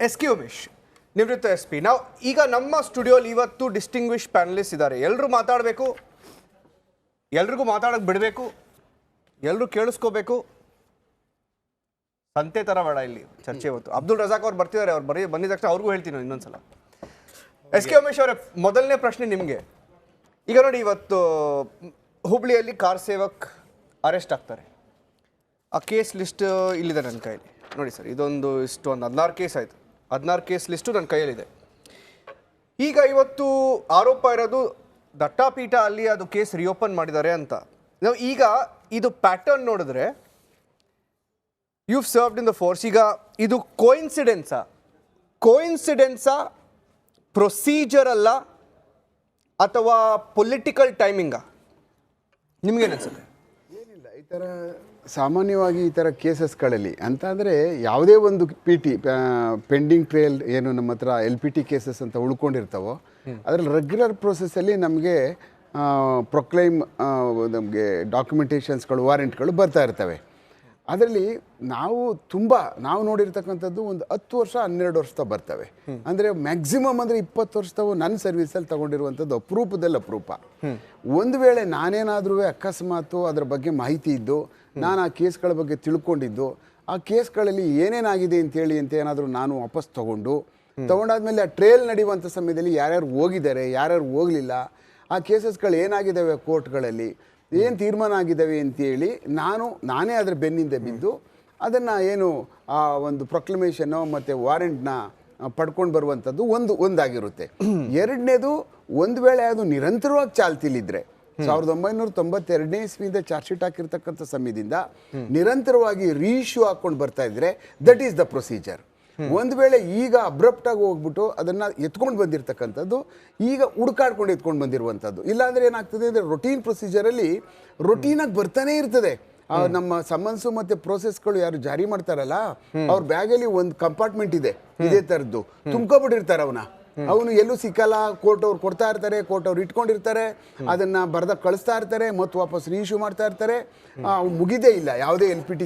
S K Umesh, ನಿವೃತ್ತ S P. ನಾವು ಈಗ ನಮ್ಮ ಸ್ಟುಡಿಯೋಲಿ ಇವತ್ತು ಡಿಸ್ಟಿಂಗ್ವಿಶ್ ಪ್ಯಾನಲಿಸ್ಟ್ ಇದ್ದಾರೆ. ಎಲ್ಲರೂ ಮಾತಾಡಬೇಕು, ಎಲ್ರಿಗೂ ಮಾತಾಡೋಕೆ ಬಿಡಬೇಕು, ಎಲ್ಲರೂ ಕೇಳಿಸ್ಕೋಬೇಕು. ಸಂತೆ ಥರ ಬೇಡ ಇಲ್ಲಿ ಚರ್ಚೆ. ಇವತ್ತು ಅಬ್ದುಲ್ ರಜಾಕ್ ಅವ್ರು ಬರ್ತಿದ್ದಾರೆ. ಅವ್ರು ಬಂದಿದ ತಕ್ಷಣ ಅವ್ರಿಗೂ ಹೇಳ್ತೀನಿ ಇನ್ನೊಂದ್ಸಲ. ಎಸ್ ಕೆ ಉಮೇಶ್ ಅವರೇ, ಮೊದಲನೇ ಪ್ರಶ್ನೆ ನಿಮಗೆ. ಈಗ ನೋಡಿ, ಇವತ್ತು ಹುಬ್ಳಿಯಲ್ಲಿ ಕಾರ್ ಸೇವಕ್ ಅರೆಸ್ಟ್ ಆಗ್ತಾರೆ. ಆ ಕೇಸ್ ಲಿಸ್ಟ್ ಇಲ್ಲಿದೆ ನನ್ನ ಕೈಯಲ್ಲಿ. ನೋಡಿ ಸರ್, ಇದೊಂದು ಒಂದು 16 ಕೇಸ್ ಆಯಿತು. 16 ಕೇಸ್ ಲಿಸ್ಟು ನನ್ನ ಕೈಯಲ್ಲಿದೆ. ಈಗ ಇವತ್ತು ಆರೋಪ ಇರೋದು ದಟ್ಟಾಪೀಠ ಅಲ್ಲಿ ಅದು ಕೇಸ್ ರಿಓಪನ್ ಮಾಡಿದ್ದಾರೆ ಅಂತ. ನಾವು ಈಗ ಇದು ಪ್ಯಾಟರ್ನ್ ನೋಡಿದ್ರೆ you served in the force. ಈಗ ಇದು ಕೋಇನ್ಸಿಡೆನ್ಸಾ ಪ್ರೊಸೀಜರ್ ಅಲ್ಲ ಅಥವಾ ಪೊಲಿಟಿಕಲ್ ಟೈಮಿಂಗಾ? ನಿಮಗೇನು ಅನ್ಸುತ್ತೆ? ಏನಿಲ್ಲ, ಈ ಥರ ಸಾಮಾನ್ಯವಾಗಿ ಈ ಥರ ಕೇಸಸ್ಗಳಲ್ಲಿ ಅಂತ ಅಂದರೆ ಯಾವುದೇ ಒಂದು ಪೆಂಡಿಂಗ್ ಟ್ರಯಲ್ ಏನು ನಮ್ಮ ಹತ್ರ LPT ಕೇಸಸ್ ಅಂತ ಉಳ್ಕೊಂಡಿರ್ತಾವೋ ಅದರಲ್ಲಿ ರೆಗ್ಯುಲರ್ ಪ್ರೊಸೆಸ್ಸಲ್ಲಿ ನಮಗೆ ಪ್ರೊಕ್ಲೈಮ್ ನಮಗೆ ಡಾಕ್ಯುಮೆಂಟೇಷನ್ಸ್ಗಳು, ವಾರೆಂಟ್ಗಳು ಬರ್ತಾ ಇರ್ತವೆ. ಅದರಲ್ಲಿ ನಾವು ನೋಡಿರ್ತಕ್ಕಂಥದ್ದು ಒಂದು 10 ವರ್ಷ 12 ವರ್ಷದ ಬರ್ತವೆ. ಅಂದರೆ ಮ್ಯಾಕ್ಸಿಮಮ್ ಅಂದರೆ 20 ವರ್ಷದವು ನನ್ನ ಸರ್ವಿಸಲ್ಲಿ ತಗೊಂಡಿರುವಂಥದ್ದು ಅಪರೂಪದಲ್ಲಿ ಅಪರೂಪ. ಒಂದು ವೇಳೆ ನಾನೇನಾದರೂ ಅಕಸ್ಮಾತು ಅದರ ಬಗ್ಗೆ ಮಾಹಿತಿ ಇದ್ದು, ನಾನು ಆ ಕೇಸ್ಗಳ ಬಗ್ಗೆ ತಿಳ್ಕೊಂಡಿದ್ದು, ಆ ಕೇಸ್ಗಳಲ್ಲಿ ಏನೇನಾಗಿದೆ ಅಂತೇಳಿ ಅಂತ ಏನಾದರೂ ನಾನು ವಾಪಸ್ ತಗೊಂಡಾದ್ಮೇಲೆ ಆ ಟ್ರಯಲ್ ನಡೆಯುವಂಥ ಸಮಯದಲ್ಲಿ ಯಾರ್ಯಾರು ಹೋಗಿದ್ದಾರೆ, ಯಾರ್ಯಾರು ಹೋಗಲಿಲ್ಲ, ಆ ಕೇಸಸ್ಗಳು ಏನಾಗಿದ್ದಾವೆ, ಕೋರ್ಟ್ಗಳಲ್ಲಿ ಏನು ತೀರ್ಮಾನ ಆಗಿದ್ದಾವೆ ಅಂತೇಳಿ ನಾನೇ ಅದರ ಬೆನ್ನಿಂದ ಬಿದ್ದು ಅದನ್ನು ಏನು ಆ ಒಂದು ಪ್ರೊಕ್ಲಮೇಷನ್ನು ಮತ್ತು ವಾರೆಂಟ್ನ ಪಡ್ಕೊಂಡು ಬರುವಂಥದ್ದು ಒಂದಾಗಿರುತ್ತೆ. ಎರಡನೇದು, ಒಂದು ವೇಳೆ ಅದು ನಿರಂತರವಾಗಿ ಚಾಲ್ತಿಲಿದ್ರೆ 1992ನೇ ಇಸ್ವಿಯಿಂದ ಚಾರ್ಜ್ ಶೀಟ್ ಹಾಕಿರ್ತಕ್ಕಂಥ ಸಮಯದಿಂದ ನಿರಂತರವಾಗಿ ರೀಇಶ್ಯೂ ಹಾಕ್ಕೊಂಡು ಬರ್ತಾ ಇದ್ರೆ ದಟ್ ಈಸ್ ದ ಪ್ರೊಸೀಜರ್. ಒಂದು ವೇಳೆ ಈಗ ಅಬ್ರಪ್ಟಾಗಿ ಹೋಗ್ಬಿಟ್ಟು ಅದನ್ನು ಎತ್ಕೊಂಡು ಬಂದಿರತಕ್ಕಂಥದ್ದು ಈಗ ಹುಡುಕಾಡ್ಕೊಂಡು ಎತ್ಕೊಂಡು ಬಂದಿರುವಂಥದ್ದು. ಇಲ್ಲಾಂದರೆ ಏನಾಗ್ತದೆ ಅಂದರೆ ರೊಟೀನ್ ಪ್ರೊಸೀಜರಲ್ಲಿ ರೊಟೀನಾಗಿ ಬರ್ತಾನೆ ಇರ್ತದೆ. ನಮ್ಮ ಸಮನ್ಸು ಮತ್ತು ಪ್ರೋಸೆಸ್ಗಳು ಯಾರು ಜಾರಿ ಮಾಡ್ತಾರಲ್ಲ, ಅವ್ರ ಬ್ಯಾಗಲ್ಲಿ ಒಂದು ಕಂಪಾರ್ಟ್ಮೆಂಟ್ ಇದೆ ಇದೇ ಥರದ್ದು, ತುಂಬ್ಕೊಬಿಟ್ಟಿರ್ತಾರೆ ಅವನು ಎಲ್ಲೂ ಸಿಕ್ಕಲ್ಲ. ಕೋರ್ಟ್ ಅವ್ರು ಕೊಡ್ತಾ ಇರ್ತಾರೆ, ಕೋರ್ಟ್ ಅವ್ರು ಇಟ್ಕೊಂಡಿರ್ತಾರೆ, ಅದನ್ನು ಬರ್ದಾಗ ಕಳಿಸ್ತಾ ಇರ್ತಾರೆ, ಮತ್ತು ವಾಪಸ್ ರೀಇಶ್ಯೂ ಮಾಡ್ತಾ ಇರ್ತಾರೆ. ಮುಗಿದೇ ಇಲ್ಲ ಯಾವುದೇ LPT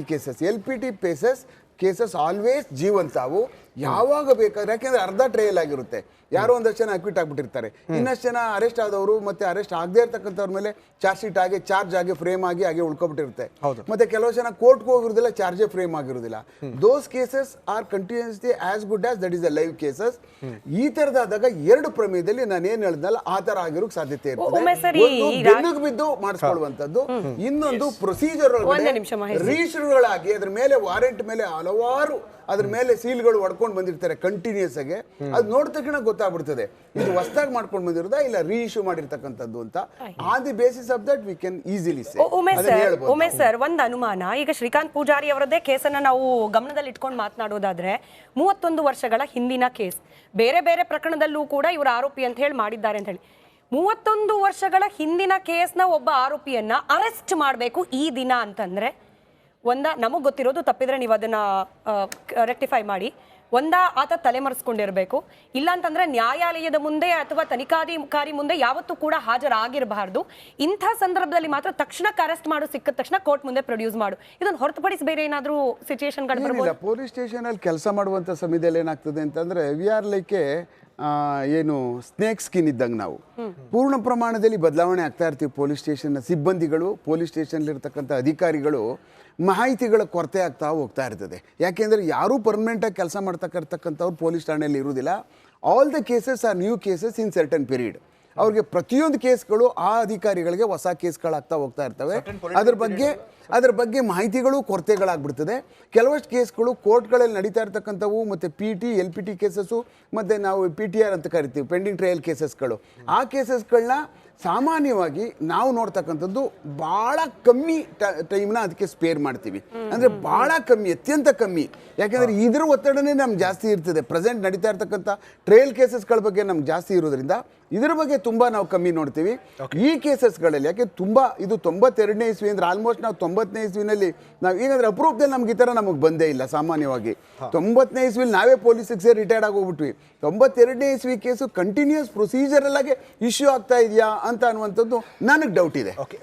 ಕೇಸಸ್ ಆಲ್ವೇಸ್ ಜೀವಂತಾವು, ಯಾವಾಗ ಬೇಕಾದ್ರೆ. ಯಾಕೆಂದರೆ ಅರ್ಧ ಟ್ರಯಲ್ ಆಗಿರುತ್ತೆ. ಯಾರೋ ಒಂದಷ್ಟು ಜನ ಅಕ್ವಿಟ್ ಆಗಿಬಿಟ್ಟಿರ್ತಾರೆ, ಇನ್ನಷ್ಟು ಜನ ಅರೆಸ್ಟ್ ಆದವರು ಮತ್ತು ಅರೆಸ್ಟ್ ಆಗದೇ ಇರ್ತಕ್ಕಂಥವ್ರ ಮೇಲೆ ಚಾರ್ಜ್ ಆಗಿ ಫ್ರೇಮ್ ಆಗಿ ಹಾಗೆ ಉಳ್ಕೊಬಿಟ್ಟಿರುತ್ತೆ. ಮತ್ತೆ ಕೆಲವು ಜನ ಕೋರ್ಟ್ಗೆ ಹೋಗಿರೋದಿಲ್ಲ, ಚಾರ್ಜೇ ಫ್ರೇಮ್ ಆಗಿರೋದಿಲ್ಲ. Those cases are continuously as good as that is the live cases. ಈ ಥರದಾದಾಗ ಎರಡು ಪ್ರಮೇಯದಲ್ಲಿ ನಾನು ಏನು ಹೇಳಿದ್ನಲ್ಲ ಆ ಥರ ಆಗಿರೋಕ್ಕೆ ಸಾಧ್ಯತೆ ಇರ್ತದೆ. ಬೆನ್ನಿಗೆ ಬಿದ್ದು ಮಾಡಿಸ್ಕೊಳ್ಳುವಂಥದ್ದು, ಇನ್ನೊಂದು ಪ್ರೊಸೀಜರ್ ರೀಶುಗಳಾಗಿ ಅದ್ರ ಮೇಲೆ ವಾರೆಂಟ್ ಮೇಲೆ ಹಲವಾರು ಅದ್ರ ಮೇಲೆ ಸೀಲ್ಗಳು ಹೊಡ್ಕೊಂಡು ಬಂದಿರ್ತಾರೆ ಕಂಟಿನ್ಯೂಸ್ ಆಗಿ. ಅದು ನೋಡಿದ ತಕ್ಷಣ ಗೊತ್ತಾಗ್ಬಿಡ್ತದೆ ಇದು ಹೊಸದಾಗಿ ಮಾಡ್ಕೊಂಡು ಬಂದಿರೋದಾ ಇಲ್ಲ ರೀಇಶ್ಯೂ ಮಾಡಿರ್ತಕ್ಕಂಥದ್ದು ಅಂತ. On the basis of that we can easily say. Umesh sir, ಒಂದು ಅನುಮಾನ. ಈಗ ಶ್ರೀಕಾಂತ್ ಪೂಜಾರಿ ಅವರದ್ದೇ ಕೇಸನ್ನು ನಾವು ಗಮನದಲ್ಲಿ ಇಟ್ಕೊಂಡು ಮಾತನಾಡೋದಾದ್ರೆ 31 ವರ್ಷಗಳ ಹಿಂದಿನ ಕೇಸ್, ಬೇರೆ ಬೇರೆ ಪ್ರಕರಣದಲ್ಲೂ ಕೂಡ ಇವರು ಆರೋಪಿ ಅಂತ ಹೇಳಿ ಮಾಡಿದ್ದಾರೆ ಅಂತ ಹೇಳಿ. 31 ವರ್ಷಗಳ ಹಿಂದಿನ ಕೇಸ್ನ ಒಬ್ಬ ಆರೋಪಿಯನ್ನ ಅರೆಸ್ಟ್ ಮಾಡಬೇಕು ಈ ದಿನ ಅಂತಂದ್ರೆ ನಮಗೆ ಗೊತ್ತಿರೋದು, ತಪ್ಪಿದ್ರೆ ನೀವು ಅದನ್ನ ರೆಕ್ಟಿಫೈ ಮಾಡಿ, ಆತ ತಲೆಮರೆಸ್ಕೊಂಡಿರಬೇಕು, ಇಲ್ಲ ಅಂತಂದ್ರೆ ನ್ಯಾಯಾಲಯದ ಮುಂದೆ ಅಥವಾ ತನಿಖಾಧಿಕಾರಿ ಮುಂದೆ ಯಾವತ್ತೂ ಕೂಡ ಹಾಜರಾಗಿರಬಾರ್ದು. ಇಂಥ ಸಂದರ್ಭದಲ್ಲಿ ಮಾತ್ರ ತಕ್ಷಣಕ್ಕೆ ಅರೆಸ್ಟ್ ಮಾಡು, ಸಿಕ್ಕ ತಕ್ಷಣ ಕೋರ್ಟ್ ಮುಂದೆ ಪ್ರೊಡ್ಯೂಸ್ ಮಾಡು. ಇದನ್ನು ಹೊರತುಪಡಿಸಿ ಬೇರೆ ಏನಾದರೂ ಸಿಚುಯೇಷನ್ಗಳು ಬರ್ಬೋದು? ಪೊಲೀಸ್ ಸ್ಟೇಷನ್ ಅಲ್ಲಿ ಕೆಲಸ ಮಾಡುವಂಥ ಸಮಯದಲ್ಲಿ ಏನಾಗ್ತದೆ ಅಂತಂದ್ರೆ ವಿ ಆರ್ ಲೈಕ್ ಏನು ಸ್ನೇಕ್ ಸ್ಕಿನ್ ಇದ್ದಂಗೆ ನಾವು ಪೂರ್ಣ ಪ್ರಮಾಣದಲ್ಲಿ ಬದಲಾವಣೆ ಆಗ್ತಾ ಇರ್ತೀವಿ. ಪೊಲೀಸ್ ಸ್ಟೇಷನ್ನ ಸಿಬ್ಬಂದಿಗಳು, ಪೊಲೀಸ್ ಸ್ಟೇಷನ್ಲಿರ್ತಕ್ಕಂಥ ಅಧಿಕಾರಿಗಳು ಮಾಹಿತಿಗಳ ಕೊರತೆ ಆಗ್ತಾ ಹೋಗ್ತಾ ಇರ್ತದೆ. ಯಾಕೆಂದರೆ ಯಾರೂ ಪರ್ಮನೆಂಟಾಗಿ ಕೆಲಸ ಮಾಡ್ತಕ್ಕಂಥವ್ರು ಪೊಲೀಸ್ ಠಾಣೆಯಲ್ಲಿ ಇರುವುದಿಲ್ಲ. All the cases are new cases in certain period. ಅವ್ರಿಗೆ ಪ್ರತಿಯೊಂದು ಕೇಸ್ಗಳು ಆ ಅಧಿಕಾರಿಗಳಿಗೆ ಹೊಸ ಕೇಸ್ಗಳಾಗ್ತಾ ಹೋಗ್ತಾ ಇರ್ತವೆ. ಅದ್ರ ಬಗ್ಗೆ ಮಾಹಿತಿಗಳು ಕೊರತೆಗಳಾಗ್ಬಿಡ್ತದೆ. ಕೆಲವಷ್ಟು ಕೇಸ್ಗಳು ಕೋರ್ಟ್ಗಳಲ್ಲಿ ನಡೀತಾ ಇರ್ತಕ್ಕಂಥವು, ಮತ್ತು LPT ಕೇಸಸ್ಸು, ಮತ್ತು ನಾವು PTR ಅಂತ ಕರಿತೀವಿ, ಪೆಂಡಿಂಗ್ ಟ್ರಯಲ್ ಕೇಸಸ್ಗಳು. ಆ ಕೇಸಸ್ಗಳನ್ನ ಸಾಮಾನ್ಯವಾಗಿ ನಾವು ನೋಡ್ತಕ್ಕಂಥದ್ದು ಭಾಳ ಕಮ್ಮಿ ಟೈಮ್ನ ಅದಕ್ಕೆ ಸ್ಪೇರ್ ಮಾಡ್ತೀವಿ. ಅಂದರೆ ಭಾಳ ಕಮ್ಮಿ, ಅತ್ಯಂತ ಕಮ್ಮಿ. ಯಾಕೆಂದರೆ ಇದ್ರ ಒತ್ತಡನೇ ನಮ್ಗೆ ಜಾಸ್ತಿ ಇರ್ತದೆ. ಪ್ರೆಸೆಂಟ್ ನಡೀತಾ ಇರ್ತಕ್ಕಂಥ ಟ್ರಯಲ್ ಕೇಸಸ್ಗಳ ಬಗ್ಗೆ ನಮ್ಗೆ ಜಾಸ್ತಿ ಇರೋದ್ರಿಂದ ಇದ್ರ ಬಗ್ಗೆ ತುಂಬ ನಾವು ಕಮ್ಮಿ ನೋಡ್ತೀವಿ. ಈ ಕೇಸಸ್ಗಳಲ್ಲಿ ಯಾಕೆ ತುಂಬ ಇದು 92ನೇ ಇಸ್ವಿ ಅಂದರೆ ಆಲ್ಮೋಸ್ಟ್ ನಾವು 90ನೇ ಇಸ್ವಿನಲ್ಲಿ ನಾವು ಈಗಂದ್ರೆ ಅಪರೂಪದಲ್ಲಿ ನಮ್ಗೆ ಈ ಥರ ನಮಗೆ ಬಂದೇ ಇಲ್ಲ. ಸಾಮಾನ್ಯವಾಗಿ 90ನೇ ಇಸ್ವಿಲಿ ನಾವೇ ಪೊಲೀಸಿಗೆ ರಿಟೈರ್ಡ್ ಆಗೋಗ್ಬಿಟ್ವಿ. 92ನೇ ಇಸ್ವಿ ಕೇಸು ಕಂಟಿನ್ಯೂಸ್ ಪ್ರೊಸೀಜರಲ್ಲಾಗೆ ಇಶ್ಯೂ ಆಗ್ತಾ ಇದೆಯಾ ಅಂತ ಅನ್ನುವಂಥದ್ದು ನನಗೆ ಡೌಟ್ ಇದೆ.